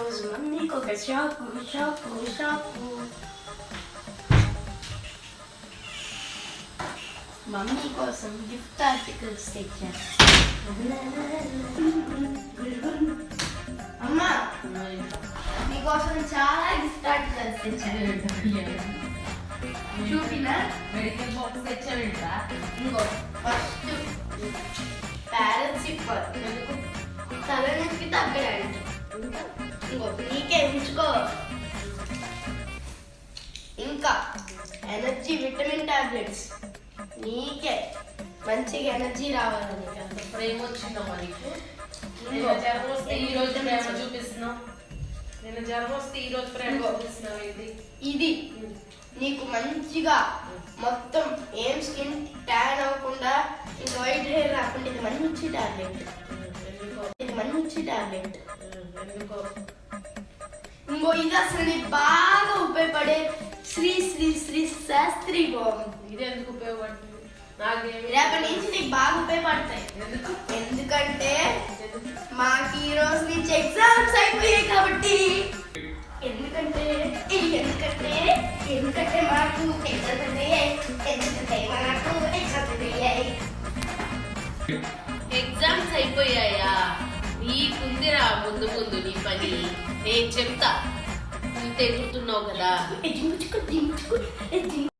రోజు మందికి ఒక షాకు షాకు షాకు. మమ్మీ కోసం గిఫ్ట్ ఆర్టికల్స్ తెచ్చాను. అమ్మా నీకోసం చాలా గిఫ్ట్ ఆర్టికల్స్ తెచ్చాను. చూపినా మెడికల్ బాక్స్ తెచ్చావేంట్రా? ఇంకో ఫస్ట్ ప్యారెట్ సిప్పర్ తలనొప్పి తగ్గడానికి. ఇంకో నీకే ఉంచుకో. ఇంకా ఎనర్జీ విటమిన్ టాబ్లెట్స్ నీకే మంచిగా ఎనర్జీ రావాలని. ఎంత ప్రేమ వచ్చిందమ్మా నీకు. నేను జ్వరం వస్తే ఈ రోజు ప్రేమ చూపిస్తున్నావు. నేను జ్వరం వస్తే ఈ రోజు ప్రేమ చూపిస్తున్నావు. ఇది నీకు మంచిగా మొత్తం ఏం స్కిన్ ట్యాన్ అవ్వకుండా ఇంకా వైట్ హెయిర్ రాకుండా ఇది మంచి టాబ్లెట్. ఇది మంచి టాబ్లెట్. ఇంకో ఇది అసలు నీకు బాగా ఉపయోగపడే శ్రీ శ్రీ శ్రీ శాస్త్రి బాగుంది. ఇది ఎందుకు ఉపయోగపడుతుంది? నాకేమి రేపటి నుంచి నీకు బాగా ఉపయోగపడతాయి. ఎందుకంటే మాకు ఈ రోజు నుంచి ఎగ్జామ్స్ అయిపోయాయి కాబట్టి. ఎందుకంటే మాకు ఎగ్జామ్స్ అయిపోయాయా? నీకుందిరా ముందు ముందు నీ పని. నేను చెప్తా. నువ్వు తెగుతున్నావు కదా.